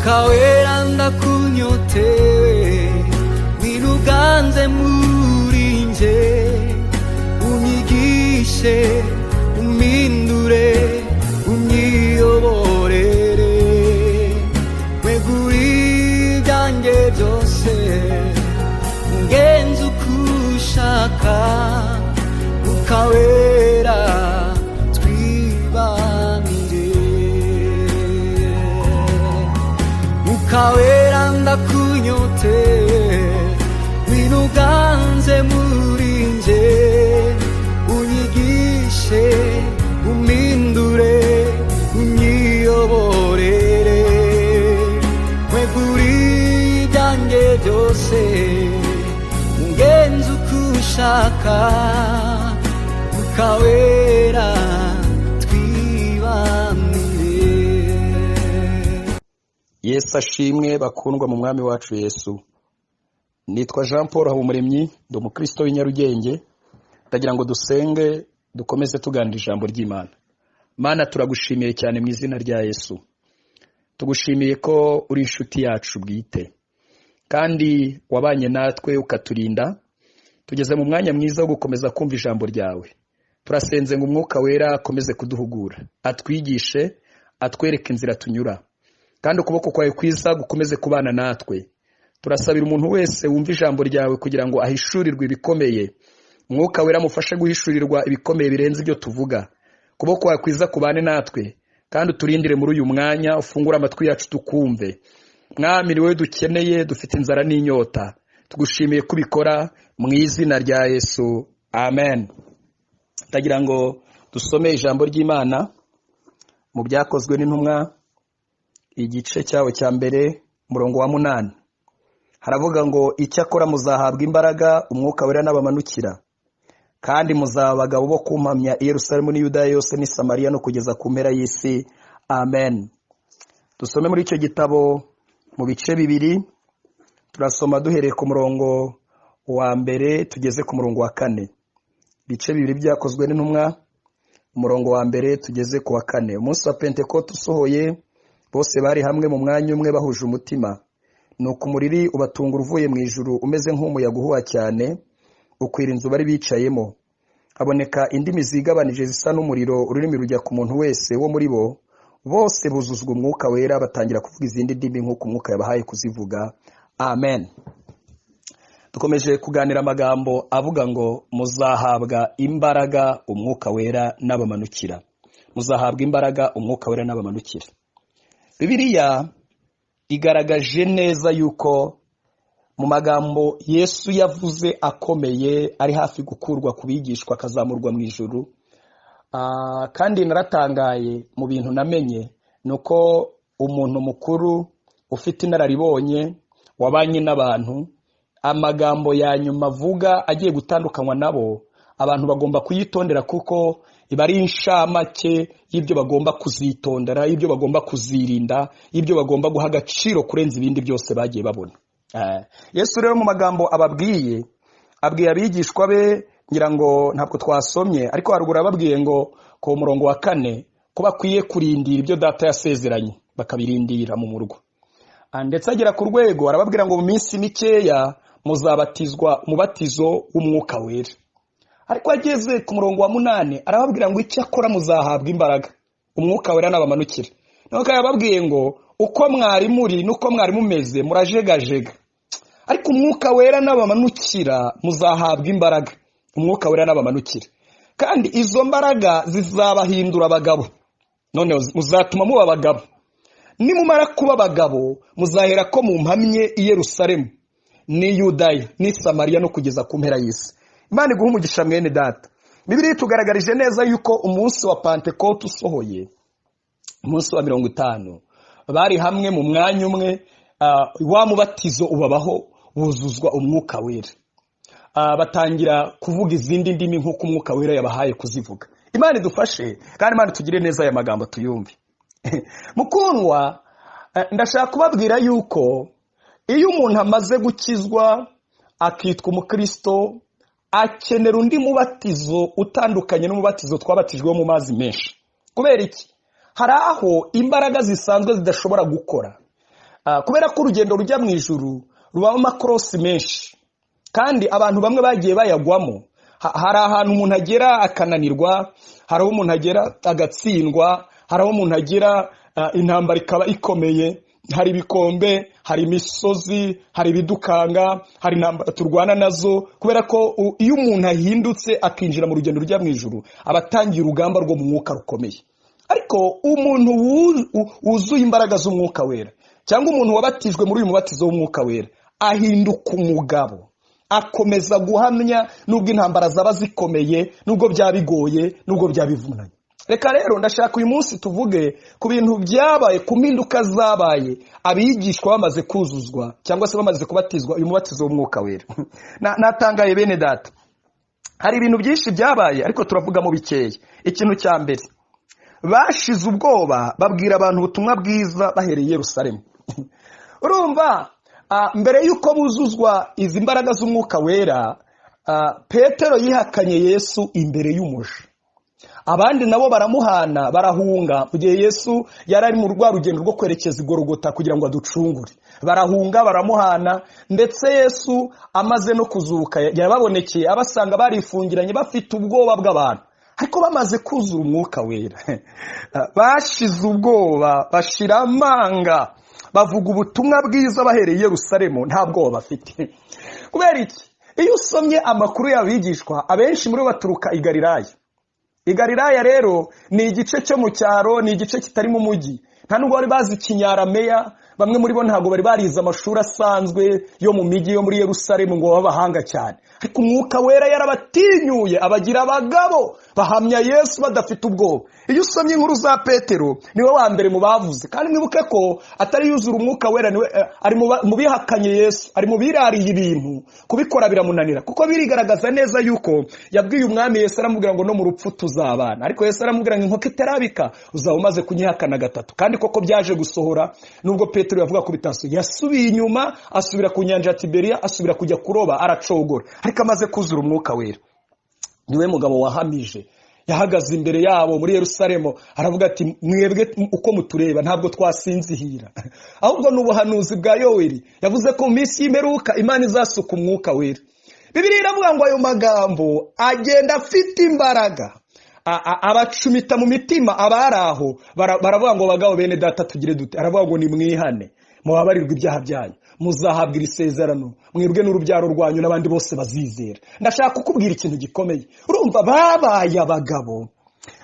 Mukawera ndakunyotewe wiruganze muri nje unyigishe umindure unyiyoborere weguri byanjye byose ungenze ukushaka Mukawera Mukawera ndakunyotewe wiruganze muri nje unyigishe umindure unyiyoborere weguri byanjye byose ungenze ukushaka Mukawera Yesu ashimwe bakundwa mu mwami wacu Yesu. Nitwa Jean Paul Habumuremyi, ndi umukristo w'inyarugenge. Ndagira ngo dusenge dukomeze tuganira ijambo ry'Imana. Mana turagushimiye cyane mu izina rya Yesu. Tugushimiye ko uri inshuti yacu bwite. Kandi wabanye natwe ukaturinda. Tugeze mu mwanya mwiza wo gukomeza kumva ijambo ryawe. Turasenze ngo Umwuka Wera akomeze kuduhugura, atwigishe, atwereke inzira tunyura. Kandi ukuboko kwawe kwiza gukomeze kubana natwe. Turasabira umuntu wese wumva ijambo ryawe kugira ngo ahishurirwe ibikomeye. Umwuka Wera amufashe guhishurirwa ibikomeye birenze ibyo tuvuga. Ukuboko kwawe kwiza kubane natwe kandi uturindire muri uyu mwanya, ufungura amatwi yacu tukumve. Mwami ni wowe dukeneye, dufite inzara n'inyota. Tugushimiye kubikora mu izina rya Yesu. Amen. Ndagira ngo dusome ijambo ry'Imana mu byakozwe n'intumwa igice cyawo cya mbere umurongo wa 8. Haravuga ngo icyakora muzahabwa imbaraga Umwuka Wera n'abamanukira, kandi muzaba abagabo bo kumpamya i Yerusalemu ni Yudaya yose ni Samariya no kugeza ku mpera y'isi. Amen. Dusome muri icyo gitabo mu bice bibiri. Turasoma duhereye ku murongo wa mbere tugeze ku murongo wa 4. Bice bibiri byakozwe n'intumwa, umurongo wa mbere tugeze ku wa 4. Umunsi wa Pentekote usohoye, bose bari hamwe mu mwanya umwe bahuje umutima. Nuko umuriri ubatungura uvuye mu ijuru umeze nk'umuyaga uhuha cyane, ukwira inzu bari bicayemo. Haboneka indimi zigabanije zisa n'umuriro, ururimi rujya ku muntu wese wo muri bo. Bose buzuzwa Umwuka Wera batangira kuvuga izindi ndimi nk'uko Umwuka yabahaye kuzivuga. Amen. Dukomeje kuganira amagambo avuga ngo muzahabwa imbaraga Umwuka Wera n'abamanukira. Muzahabwa imbaraga Umwuka Wera n'abamanukira. Bibiliya igaragaje neza yuko mu magambo Yesu yavuze akomeye ari hafi gukurwa ku bigishwa akazamurwa mu ijuru. Kandi naratangaye mu bintu namenye nuko umuntu mukuru ufite inararibonye wabanye n'abantu, amagambo ya nyuma avuga agiye gutandukanywa nabo, abantu bagomba kuyitondera kuko iba ari inshamake y'ibyo bagomba kuzitondera, y'ibyo bagomba kuzirinda, y'ibyo bagomba guha agaciro kurenza ibindi byose bagiye babona. Yesu rero mu magambo ababwiye abigishwa be, ngira ngo ntabwo twasomye ariko haruguru ababwiye ngo ku murongo wa 4 ko bakwiye kurindira ibyo data yasezeranye, bakabirindira mu murwa. Ndetse agera ku rwego arababwira ngo mu minsi mikeya muzabatizwa umubatizo w'Umwuka Wera. Ariko ageze ku murongo wa 8 arababwira ngo icyakora muzahabwa imbaraga Umwuka Wera n'abamanukira. Nuko yababwiye ngo uko mwari muri nuko mwari mumeze murajegajega, ariko Umwuka Wera n'abamanukira muzahabwa imbaraga. Umwuka Wera n'abamanukira, kandi izo mbaraga zizabahindura abagabo. None muzatuma muba abagabo. Nimumara kuba abagabo muzahera ko mu mpamye i Yerusalemu ni Yudaya ni Samariya no kugeza ku mpera y'isi. Imana iguha umugisha mwene data. Bibiliya itugaragarije neza yuko umunsi wa Pentekote usohoye, umunsi wa 50, bari hamwe mu mwanya umwe, wa mubatizo ubabaho, buzuzwa Umwuka Wera. Batangira kuvuga izindi ndimi nk'uko Umwuka Wera yabahaye kuzivuga. Imana idufashe kandi Imana tugire neza aya magambo tuyumve. Mukundwa, ndashaka kubabwira yuko iyo umuntu amaze gukizwa akitwa umukristo, akenera undi mubatizo utandukanye n'umubatizo twabatijwe mu mazi menshi. Kubera iki? Hari aho imbaraga zisanzwe zidashobora gukora. kubera ko urugendo rujya mu ijuru rubamo amakorosi menshi kandi abantu bamwe bagiye bayagwamo. Hari ahantu umuntu agera akananirwa, hari aho umuntu agera agatsindwa, hari aho umuntu agera intambara ikaba ikomeye, hari ibikombe, hari imisozi, hari ibidukanga, hari intambara turwana nazo, kubera ko iyo umuntu ahindutse akinjira mu rugendo rujya mu ijuru abatangiye urugamba rwo mu mwuka rukomeye. Ariko umuntu wuzuye imbaraga z'umwuka wera cyangwa umuntu wabatijwe muri uyu mubatizo w'umwuka wera ahinduka umugabo, akomeza guhamya nubwo intambara zaba zikomeye, nubwo byaba bigoye, nubwo byaba bivunanye. Reka rero ndashaka uyu munsi tuvuge ku bintu byabaye, ku mpinduka zabaye abigishwa bamaze kuzuzwa cyangwa se bamaze kubatizwa uyu mubatizo w'umwuka wera. Natangaye bene data, hari ibintu byinshi byabaye ariko turavuga mu bikeya. Ikintu cya mbere, bashize ubwoba babwira abantu ubutumwa bwiza bahereye i Yerusalemu. Urumva, mbere yuko buzuzwa izi mbaraga z'umwuka wera, Petero yihakanye Yesu imbere y'umuja. Abandi nabo baramuhana, barahunga mu gihe Yesu yari ari mu rwa rugendo rwo kwerekeza i Golgota kugira ngo aducungure. Barahunga, baramuhana, ndetse Yesu amaze no kuzuka yababonekeye abasanga barifungiranye bafite ubwoba bw'abantu. Ariko bamaze kuzura umwuka wera bashize ubwoba, bashira amanga, bavuga ubutumwa bwiza bahereye i Yerusalemu, nta bwoba bafite. Kubera iki? Iyo usomye amakuru y'abigishwa, abenshi muri bo baturuka i Galilaya. I Galilaya rero ni igice cyo mu cyaro, ni igice kitari mu mujyi. Nta nubwo bari bazi Ikinyarameya, bamwe muri bo ntabwo bari barize amashuri asanzwe yo mu mijyi yo muri Yerusalemu ngo babahanga cyane. Ariko umwuka wera yarabatinyuye, abagira abagabo bahamya Yesu badafite ubwoba. Iyo usomye inkuru za Petero, niwe wa mbere mu bavuze, kandi mwibuke ko atari yuzura umwuka wera, niwe ari mu bihakanye Yesu, ari mu birariye ibintu, kubikora biramunanira, kuko birigaragaza neza yuko yabwiye umwami Yesu, aramubwira ngo no mu rupfu tuzabana. Ariko Yesu aramubwira ngo inkoko itarabika uzaba umaze kunyihakana gatatu. Kandi koko byaje gusohora, nubwo Petero yavuga ko bitasohoye, yasubiye inyuma, asubira ku nyanja ya Tiberiya, asubira kujya kuroba, aracogora. Ariko amaze kuzura umwuka wera, niwe mugabo wahamije, yahagaze imbere yabo muri Yerusalemu, aravuga ati mwebwe uko mutureba ntabwo twasinzihira, ahubwo n'ubuhanuzi bwa Yoweli yavuze ko mu minsi y'imperuka Imana izasuka umwuka wera. Bibiliya iravuga ngo ayo magambo agenda afite imbaraga, abacumita mu mitima abari aho, baravuga ngo bagabo bene data tugire dute, aravuga ngo nimwihane mubabarirwe ibyaha byanyu, muzahabwa isezerano, mwebwe n'urubyaro rwanyu n'abandi bose bazizera. Ndashaka kukubwira ikintu gikomeye. Urumva, babaye abagabo,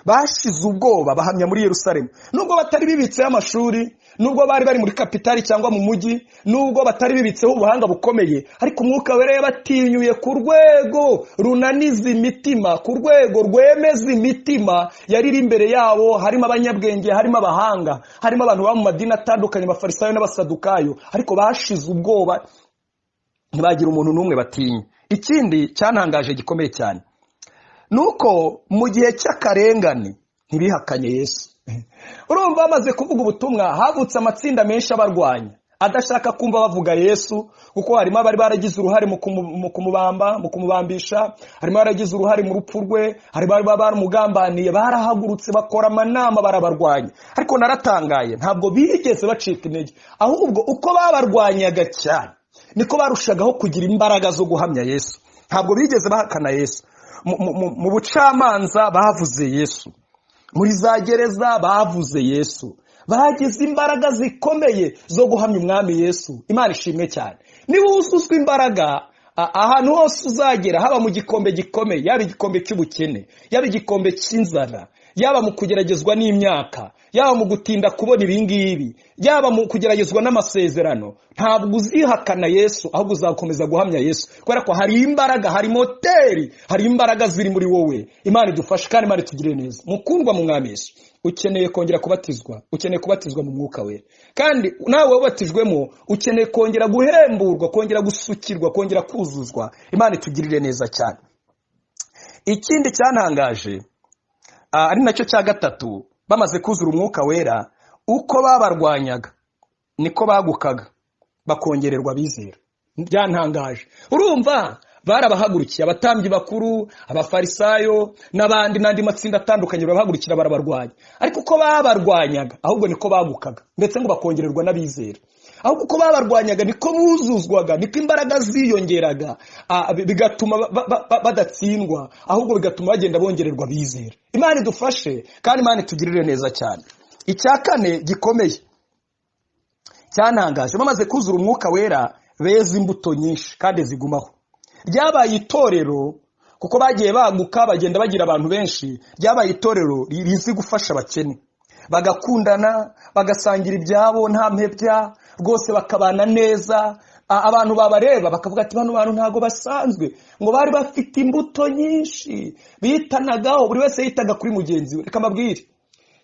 bashize ubwoba, bahamya muri Yerusalemu, nubwo batari bibitseho amashuri, nubwo bari bari muri kapitali cyangwa mu mujyi, nubwo batari bibitseho ubuhanga bukomeye, ariko umwuka wera yabatinyuye ku rwego runaniza imitima, ku rwego rwemeza imitima. Yariri imbere yabo, harimo abanyabwenge, harimo abahanga, harimo abantu baba mu madini atandukanye, abafarisayo n'abasadukayo, ariko bashize ubwoba, ntibagira umuntu n'umwe batinya. Ikindi cyantangaje gikomeye cyane nuko mu gihe cy'akarengane ntibihakanye Yesu. Urumva, bamaze kuvuga ubutumwa, havutse amatsinda menshi abarwanya, adashaka kumva bavuga Yesu, kuko harimo abari baragize uruhare mu kumubamba, mu kumubambisha, harimo baragize uruhare mu rupfu rwe, harimo abari baramugambaniye, barahagurutse bakora amanama barabarwanya. Ariko naratangaye, ntabwo bigeze bacika intege, ahubwo uko babarwanyaga cyane niko barushagaho kugira imbaraga zo guhamya Yesu. Ntabwo bigeze bahakana Yesu. Mu bucamanza bavuze Yesu, muri za gereza bavuze Yesu, bagize imbaraga zikomeye zo guhamya umwami Yesu. Imana ishimwe cyane. Niba wuzuzwa imbaraga, ahantu hose uzagera, haba mu gikombe gikomeye, yaba igikombe cy'ubukene, yaba igikombe cy'inzara, yaba mu kugeragezwa n'imyaka, yaba mu gutinda kubona ibingibi, yaba mu kugeragezwa n'amasezerano, ntabwo uzihakana Yesu, ahubwo uzakomeza guhamya Yesu, kubera ko hari imbaraga, hari moteri, hari imbaraga ziri muri wowe. Imana idufashe kandi Imana itugirire neza. Mukundwa mu mwami Yesu, ukeneye kongera kubatizwa, ukeneye kubatizwa mu mwuka wera, kandi nawe wabatijwemo ukeneye kongera guhemburwa, kongera gusukirwa, kongera kuzuzwa. Imana itugirire neza cyane. Ikindi cyantangaje, ari nacyo cya gatatu, bamaze kuzura umwuka wera, uko babarwanyaga niko bagukaga, bakongererwa bizera. Byantangaje. Urumva, barabahagurukiye, abatambyi bakuru, abafarisayo n'andi matsinda atandukanye barabahagurukira, barabarwanya. Ariko uko babarwanyaga, ahubwo niko bagukaga, ndetse ngo bakongererwa n'abizera. ahubwo uko babarwanyaga niko buzuzwaga, niko imbaraga ziyongeraga, bigatuma badatsindwa, ahubwo bigatuma bagenda bongererwa bizera. Imana idufashe kandi Imana itugirire neza cyane. Icya kane gikomeye cyantangaje, bamaze kuzura umwuka wera beza imbuto nyinshi kandi zigumaho. Ryabaye itorero, kuko bagiye baguka bagenda bagira abantu benshi, ryabaye itorero rizi gufasha abakene, bagakundana, bagasangira ibyabo nta mpebya, rwose bakabana neza. Abantu babareba bakavuga ati bano bantu ntago basanzwe, ngo bari bafite imbuto nyinshi, bitanagaho, buri wese yitaga kuri mugenzi we. Reka mbabwire,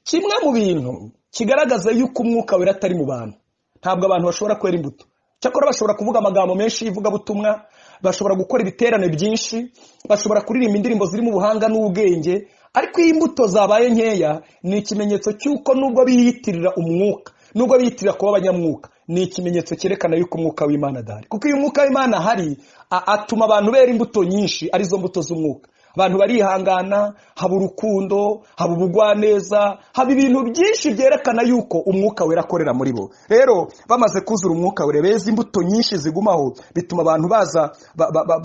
kimwe mu bintu kigaragaza yuko umwuka wera atari mu bantu, ntabwo abantu bashobora kwera imbuto. Cyakora bashobora kuvuga amagambo menshi y'ivugabutumwa, bashobora gukora ibiterane byinshi, bashobora kuririmba indirimbo ziri mu buhanga n'ubwenge, ariko iyo imbuto zabaye nkeya ni ikimenyetso cy'uko nubwo biyitirira umwuka, nubwo biyitirira kuba abanyamwuka, ni ikimenyetso cyerekana yuko umwuka w'Imana adahari. Kuko iyo umwuka w'Imana ahari, atuma abantu bera imbuto nyinshi, arizo mbuto z'umwuka. Abantu barihangana, haba urukundo, haba ubugwaneza, haba ibintu byinshi byerekana yuko umwuka wera akorera muri bo. Rero bamaze kuzura umwuka wera beza imbuto nyinshi zigumaho, bituma abantu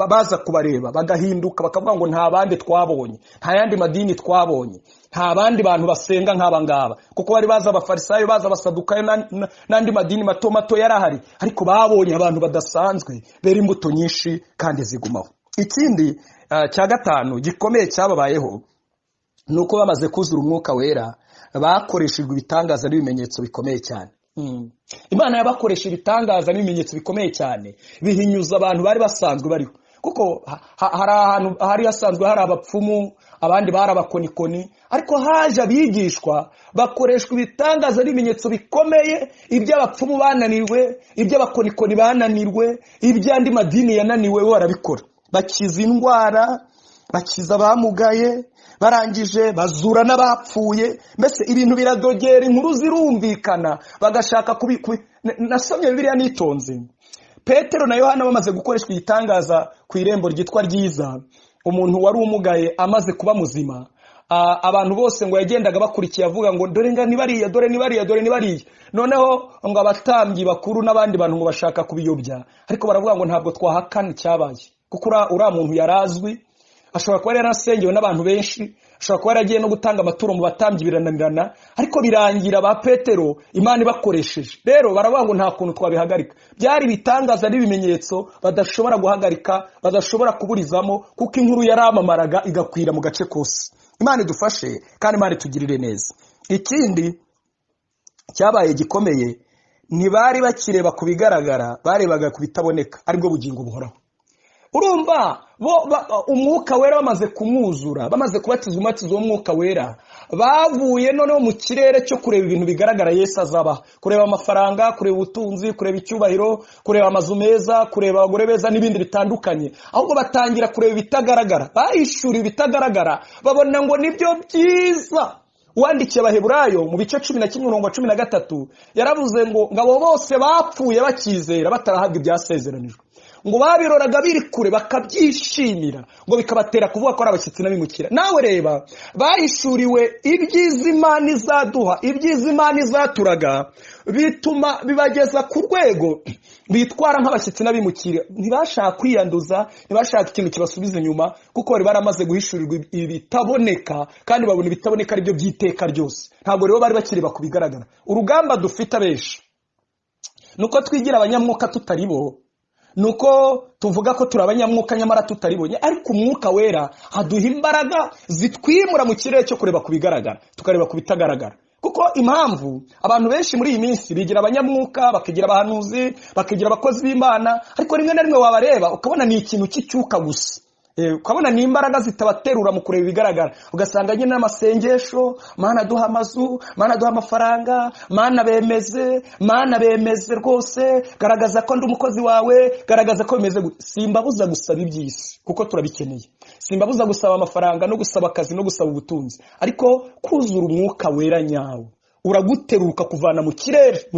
baza kubareba bagahinduka, bakavuga ngo nta bandi twabonye, nta yandi madini twabonye, nta bandi bantu basenga nk'aba ngaba. Kuko bari baza abafarisayo, baza abasadukayo n'andi madini mato mato yarahari, ariko babonye abantu badasanzwe bera imbuto nyinshi kandi zigumaho. Ikindi cya gatanu gikomeye cyababayeho, nuko bamaze kuzura umwuka wera bakoreshejwe ibitangaza n'ibimenyetso bikomeye cyane. Imana yabakoresha ibitangaza n'ibimenyetso bikomeye cyane, bihinyuza abantu bari basanzwe bariho. Kuko hari ahantu hari hasanzwe hari abapfumu, abandi bari abakonikoni, ariko haje abigishwa bakoreshwa ibitangaza n'ibimenyetso bikomeye, iby'abapfumu bananirwe, iby'abakonikoni bananirwe, iby'andi madini yananiwe barabikora. Bakiza indwara, bakiza abamugaye, barangije bazura n'abapfuye. Mbese ibintu biradogera, inkuru zirumvikana, bagashaka nasomye Bibiliya nitonze. Petero na Yohana bamaze gukoreshwa igitangaza ku irembo ryitwa Ryiza, umuntu wari umugaye amaze kuba muzima, abantu bose ngo yagendaga bakurikiye avuga ngo dore nga nibariya, dore nibariya, dore nibariya. Noneho ngo abatambyi bakuru n'abandi bantu ngo bashaka kubiyobya, ariko baravuga ngo ntabwo twahakana icyabaye. Kuko uriya muntu yarazwi, ashobora kuba yarasengewe n'abantu benshi, ashobora kuba yaragiye no gutanga amaturo mu batambyi birananirana, ariko birangira ba Petero Imana ibakoresheje. Rero baravuga ngo nta kuntu twabihagarika. Byari bitangaza n'ibimenyetso badashobora guhagarika, badashobora kuburizamo, kuko inkuru yaramamaraga igakwira mu gace kose. Imana idufashe kandi Imana itugirire neza. Ikindi cyabaye gikomeye, ntibari bakireba ku bigaragara, barebaga ku bitaboneka, aribwo bugingo buhoraho. Urumva umwuka wera bamaze kumwuzura, bamaze kubatizwa umubatizo w'umwuka wera, bavuye noneho mu kirere cyo kureba ibintu bigaragara Yesu azaba, kureba amafaranga, kureba ubutunzi, kureba icyubahiro, kureba amazu meza, kureba abagore beza n'ibindi bitandukanye, ahubwo batangira kureba ibitagaragara. Bahishuriye ibitagaragara, babona ngo nibyo byiza. Uwandikiye Abaheburayo mu bice 11:13 yaravuze ngo abo bose bapfuye bakizera batarahabwa ibyasezeranijwe, ngo babiroraga biri kure bakabyishimira, ngo bikabatera kuvuga ko ari abashyitsi n'abimukira. Nawe reba, bahishuriwe iby'Imana izaduha, iby'Imana izaturaga, bituma bibageza ku rwego bitwara nk'abashyitsi n'abimukira. Ntibashaka kwiyanduza, ntibashaka ikintu kibasubiza inyuma, kuko bari baramaze guhishurirwa ibitaboneka, kandi babona ibitaboneka ari byo by'iteka ryose. Ntabwo rero bari bakireba ku bigaragara. Urugamba dufite abenshi nuko twigira abanyamwuka tutari bo, nuko tuvuga ko turi abanyamwuka nyamara tutaribonye, ariko umwuka wera haduha imbaraga zitwimura mu kirere cyo kureba ku bigaragara, tukareba ku bitagaragara. Kuko impamvu abantu benshi muri iyi minsi bigira abanyamwuka, bakigira abahanuzi, bakigira abakozi b'Imana, ariko rimwe na rimwe wabareba ukabona ni ikintu cy'icyuka gusa. Ukabona ni imbaraga zitabaterura mu kureba ibigaragara, ugasanga nyine n'amasengesho, Mana duha amazu, Mana duha amafaranga, Mana bemeze rwose, garagaza ko ndi umukozi wawe, garagaza ko bimeze. Simbabuza gusaba iby'isi kuko turabikeneye, simbabuza gusaba amafaranga no gusaba akazi no gusaba ubutunzi, ariko kuzura umwuka wera nyawo uraguteruka kuvana mu kirere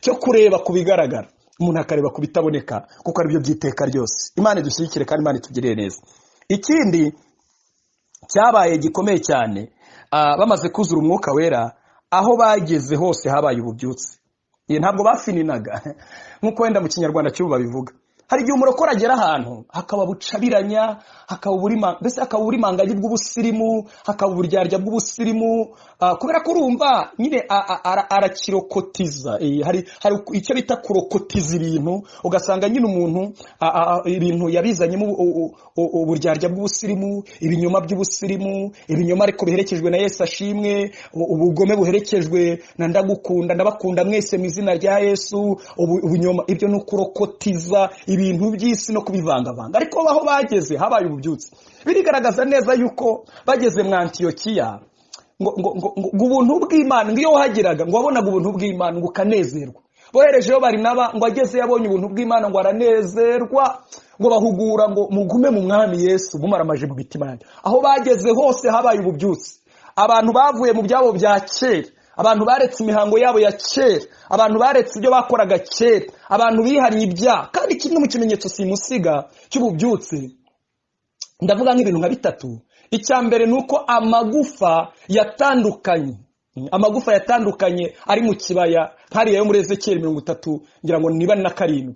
cyo kureba ku bigaragara, umuntu akareba ku bitaboneka, kuko ari byo by'iteka ryose. Imana idushyigikire kandi Imana itugirire neza. Ikindi cyabaye gikomeye cyane, bamaze kuzura umwuka wera, aho bageze hose habaye ububyutse. ntabwo bafininaga nk'uko wenda mu kinyarwanda cy'ubu babivuga. Hari igihe umurokore agera ahantu hakaba bucabiranya, hakaba uburimanganye bw'ubusirimu, hakaba uburyarya bw'ubusirimu, kubera ko urumva nyine arakirokotiza. Hari icyo bita kurokotiza ibintu, ugasanga nyine umuntu ibintu yabizanyemo uburyarya bw'ubusirimu, ibinyoma by'ubusirimu, ibinyoma ariko biherekejwe na Yesu ashimwe, ubugome buherekejwe na ndagukunda ndabakunda mwese mu izina rya Yesu, ubunyoma. Ibyo ni ukurokotiza ibintu by'isi no kubivangavanga. Ariko aho bageze habaye ububyutse. Birigaragaza neza yuko bageze mu Antiyokiya ngo ubuntu bw'Imana, ngiyo wahageraga ngo wabonaga ubuntu bw'Imana ngo ukanezerwa. Boherejeyo Barinaba ngo ageze yabonye ubuntu bw'Imana ngo aranezerwa, ngo bahugura ngo mugume mu mwami Yesu mumaramaje mu mitima yanyu. Aho bageze hose habaye ububyutse. Abantu bavuye mu byabo bya kera, abantu baretse imihango yabo ya kera, abantu baretse ibyo bakoraga kera, abantu bihariye ibyaha. Kandi kimwe mu kimenyetso simusiga cy'ububyutse, ndavuga nk'ibintu nka bitatu. Icya mbere nuko amagufa yatandukanye ari mu kibaya hariya yo muri Ezekiel 30 ngira ngo niba na 7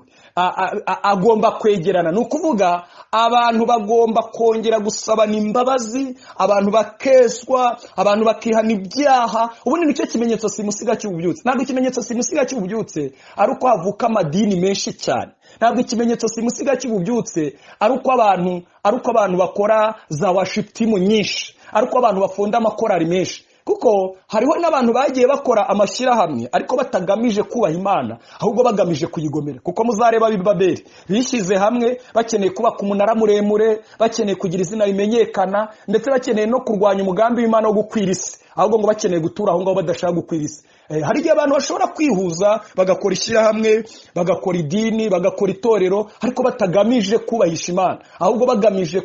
agomba kwegerana. Ni ukuvuga abantu bagomba kongera gusabana imbabazi, abantu bakeswa, abantu bakihana ibyaha. Ubundi nicyo kimenyetso simusiga cy'ububyutse. Ntabwo ikimenyetso simusiga cy'ububyutse ari uko havuka amadini menshi cyane. Ntabwo ikimenyetso simusiga cy'ububyutse ari uko abantu bakora za worship team nyinshi, ari uko abantu bafonda amakorari menshi. Kuko hariho n'abantu bagiye bakora amashyirahamwe ariko batagamije kubaha Imana, ahubwo bagamije kuyigomera. Kuko muzareba Babeli bishyize hamwe bakeneye kubaka umunara muremure, bakeneye kugira izina rimenyekana, ndetse bakeneye no kurwanya umugambi w'Imana wo gukwira isi, ahubwo ngo bakeneye gutura aho ngaho badashaka gukwira isi. Hari igihe abantu bashobora kwihuza bagakora ishyirahamwe, bagakora idini, bagakora itorero, ariko batagamije kubahisha Imana, ahubwo bagamije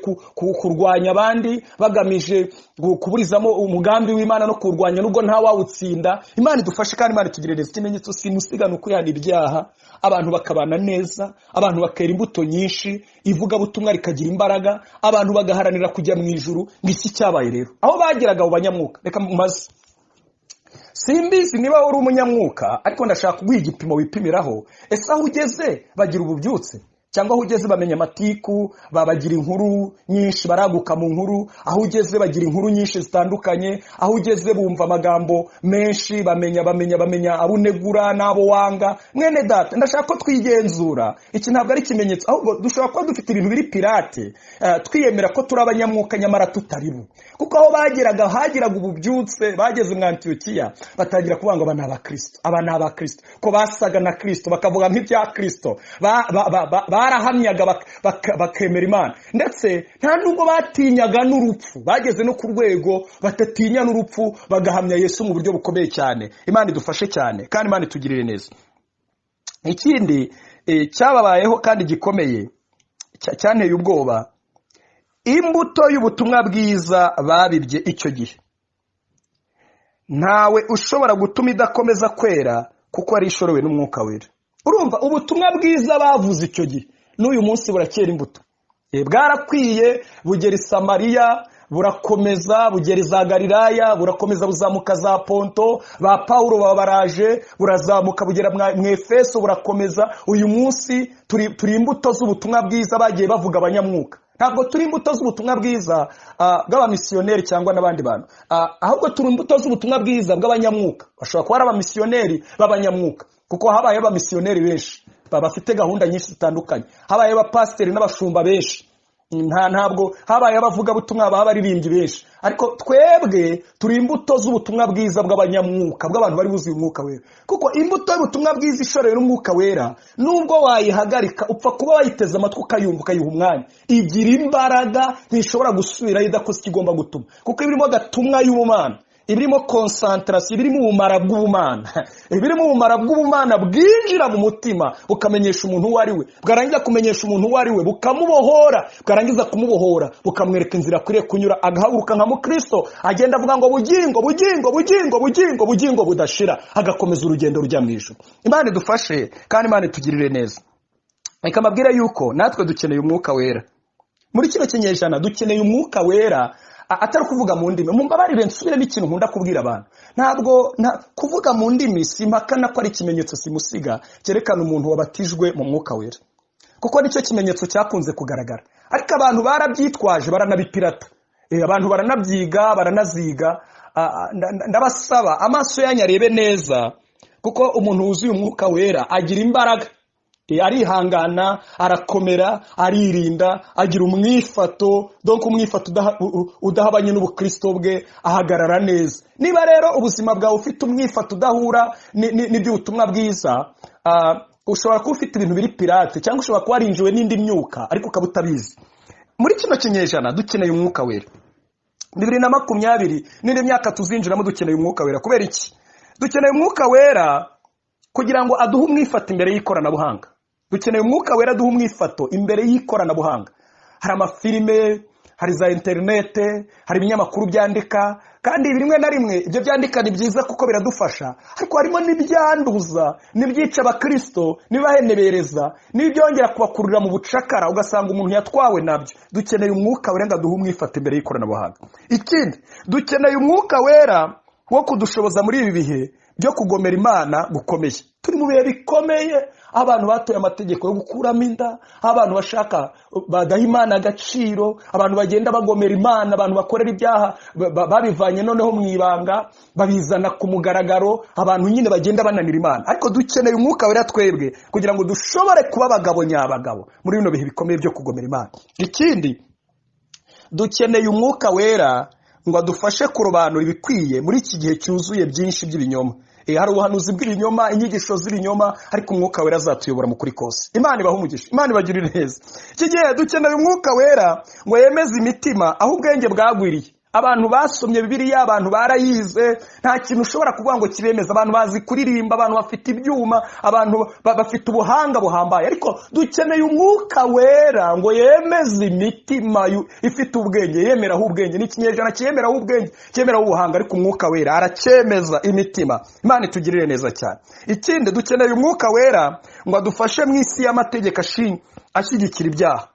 kurwanya abandi, bagamije kuburizamo umugambi w'Imana no kurwanya nubwo nta wawutsinda. Imana idufashe kandi Imana itugirire ikimenyetso simusiga no kwihana ibyaha, abantu bakabana neza, abantu bakera imbuto nyinshi, ivuga butumwa rikagira imbaraga, abantu bagaharanira kujya mu ijuru. Ngiki cyabaye rero aho bageraga mu banyamwuka. Reka mumaze simbizi niba uri umunyamwuka, ariko ndashaka kuguha igipimo wipimiraho. Ese aho ugeze bagira ububyutse, cyangwa aho ugeze bamenya amatiku, babagira inkuru nyinshi, baraguka mu nkuru. Aho ugeze bagira inkuru nyinshi zitandukanye, aho ugeze bumva amagambo menshi, bamenya abunegura n'abo wanga. Mwene data, ndashaka ko twigenzura. Iki ntabwo ari ikimenyetso, ahubwo dushobora kuba dufite ibintu biri pirate, twiyemera ko turi abanyamwuka nyamara tutaribo. Kuko aho hagiraga ububyutse, bageze mu Antiyokiya batangira kuvuga ngo aba ni abakristo, ko basaga na Kristo, bakavuga nk'ibya Kristo, barahamyaga bakemera Imana, ndetse nta nubwo batinyaga n'urupfu. Bageze no ku rwego batatinya n'urupfu, bagahamya Yesu mu buryo bukomeye cyane. Imana idufashe cyane kandi Imana itugirire neza. Ikindi cyababayeho kandi gikomeye cyanteye ubwoba, imbuto y'ubutumwa bwiza babibye icyo gihe ntawe ushobora gutuma idakomeza kwera, kuko ari ishorowe n'umwuka wera. Urumva ubutumwa bwiza bavuze icyo gihe n'uyu munsi burakera imbuto. Bwarakwiye bugera i Samariya, burakomeza bugera za Galilaya, burakomeza buzamuka za Ponto, ba Paulo babaraje, burazamuka bugera mu Efeso, burakomeza. Uyu munsi turi imbuto z'ubutumwa bwiza bagiye bavuga abanyamwuka. Ntabwo turi imbuto z'ubutumwa bwiza bw'abamisiyoneri cyangwa n'abandi bantu, ahubwo turi imbuto z'ubutumwa bwiza bw'abanyamwuka. Bashobora kuba ari abamisiyoneri b'abanyamwuka, kuko habaye abamisiyoneri benshi bafite gahunda nyinshi zitandukanye, habaye abapasiteri n'abashumba benshi, ntabwo habaye abavuga butumwa abaririmbyi benshi. Ariko twebwe turi imbuto z'ubutumwa bwiza bw'abanyamwuka, bw'abantu bari buzuye umwuka wera. Kuko imbuto y'ubutumwa bwiza ishoreye n'umwuka wera, nubwo wayihagarika upfa kuba wayiteze amatwi ukayumva ukayiha umwanya, igira imbaraga, ntishobora gusubirayo idakoze ikigomba gutuma. Kuko ibirimo gatumwa y'ubumana, ibirimo concentration, ibirimo ubumara bw'ubumana, ibirimo ubumara bw'ubumana bwinjira mu mutima bukamenyesha umuntu uwo ari we, bwarangiza kumenyesha umuntu uwo ari we bukamubohora, bwarangiza kumubohora bukamwereka inzira akwiriye kunyura, agahaguruka nka mukristo agenda avuga ngo bugingo budashira, agakomeza urugendo rujya mu ijuru. Imana idufashe kandi Imana itugirire neza. Reka mbabwire yuko natwe dukeneye umwuka wera. Muri kino kinyejana dukeneye umwuka wera atari kuvuga mu ndimi. Mumbabarire nsubiremo ikintu nkunda kubwira abantu. Ntabwo kuvuga mu ndimi simpakana ko ari ikimenyetso simusiga cyerekana umuntu wabatijwe mu mwuka wera, kuko nicyo kimenyetso cyakunze kugaragara. Ariko abantu barabyitwaje, baranabipirata, abantu baranabyiga, baranaziga. Ndabasaba amaso yanyu arebe neza, kuko umuntu wuzuye umwuka wera agira imbaraga, arihangana, arakomera, aririnda, agira umwifato, donc umwifato udahabanye n'ubukristo bwe, ahagarara neza. Niba rero ubuzima bwawe ufite umwifato udahura n'iby'ubutumwa bwiza, ushobora kuba ufite ibintu biri pirate, cyangwa ushobora kuba warinjiwe n'indi myuka ariko ukaba utabizi. Muri kino kinyejana dukeneye umwuka wera. 2020 n'indi myaka tuzinjiramo dukeneye umwuka wera. Kubera iki? Dukeneye umwuka wera kugira ngo aduhe umwifato imbere y'ikoranabuhanga. Dukeneye umwuka wera duhe umwifato imbere y'ikoranabuhanga. Hari amafilime, hari za interinete, hari ibinyamakuru byandika, kandi rimwe na rimwe ibyo byandika ni byiza kuko biradufasha, ariko harimo n'ibyanduza, n'ibyica abakristo, nibahenebereza, n'ibyongera kubakurura mu bucakara, ugasanga umuntu yatwawe nabyo. Dukeneye umwuka wera ngo aduhe umwifato imbere y'ikoranabuhanga. Ikindi, dukeneye umwuka wera wo kudushoboza muri ibi bihe byo kugomera Imana gukomeye. Turi mu bihe bikomeye, abantu batoye amategeko yo gukuramo inda, abantu bashaka badaha Imana agaciro, abantu bagenda bagomera Imana, abantu bakorera ibyaha babivanye noneho mu ibanga babizana ku mugaragaro, abantu nyine bagenda bananira Imana. Ariko dukeneye umwuka wera twebwe kugira ngo dushobore kuba abagabo nyabagabo muri bino bihe bikomeye byo kugomera Imana. Ikindi, dukeneye umwuka wera ngo adufashe kurobanura ibikwiye muri iki gihe cyuzuye byinshi by'ibinyoma. Hari ubuhanuzi bw'ibinyoma, inyigisho z'ibinyoma, ariko umwuka wera azatuyobora mu kuri kose. Imana ibahe umugisha, Imana ibagirire neza. Iki gihe dukeneye umwuka wera ngo yemeze imitima aho ubwenge bwagwiriye. Abantu basomye Bibiliya, abantu barayize, nta kintu ushobora kuvuga ngo kibemeza. Abantu bazi kuririmba, abantu bafite ibyuma, abantu bafite ubuhanga buhambaye, ariko dukeneye umwuka wera ngo yemeze imitima ifite ubwenge, yemeraho ubwenge. Ni ikinyejana cyemeraho ubwenge, cyemeraho ubuhanga, ariko umwuka wera aracyemeza imitima. Imana itugirire neza cyane. Ikindi, dukeneye umwuka wera ngo adufashe mu isi y'amategeko ashyigikira ibyaha.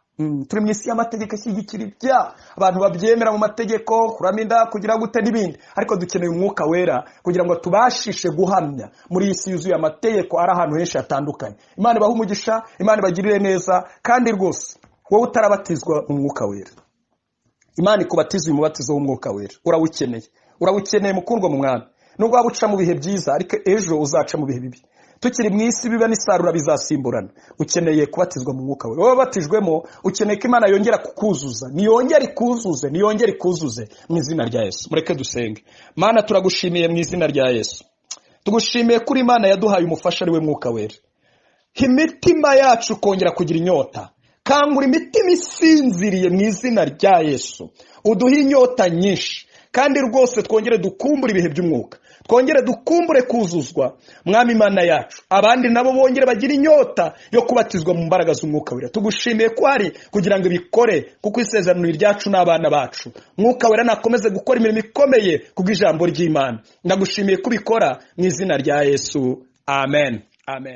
Turi mu isi y'amategeko ashyigikira ibyaha, abantu babyemera mu mategeko, kurama inda, kugira gute n'ibindi. Ariko dukeneye umwuka wera kugira ngo tubashishe guhamya muri iyi si yuzuye amategeko ari ahantu henshi hatandukanye. Imana ibahe umugisha, Imana ibagirire neza. Kandi rwose wowe utarabatizwa mu mwuka wera, Imana ikubatiza uyu mubatizo w'umwuka wera. Urawukeneye mukundwa mu Mwami. Nubwo waba uca mu bihe byiza, ariko ejo uzaca mu bihe bibi. Tukiri mu isi biba n'isarura bizasimburana. Ukeneye kubatizwa mu mwuka wera. Wowe batijwemo, ukeneye ko Imana yongera kukuzuza, niyongere ikuzuze mu izina rya Yesu. Mureke dusenge. Mana, turagushimiye mu izina rya Yesu. Tugushimiye kuri Imana yaduhaye umufasha ari we mwuka wera. Imitima yacu kongera kugira inyota. Kangura imitima isinziriye mu izina rya Yesu. Uduhe inyota nyinshi, kandi rwose twongere dukumbure ibihe by'umwuka. Twongere dukumbure kuzuzwa, Mwami Imana yacu. Abandi nabo bongere bagira inyota yo kubatizwa mu mbaraga z'umwuka wera. Tugushimiye ko ari kugira ngo ibikore, kuko isezerano ryacu n'abana bacu. Mwuka wera nakomeze gukora imirimo ikomeye kubw'ijambo ry'Imana. Ndagushimiye kubikora mu izina rya Yesu. Amen. Amen.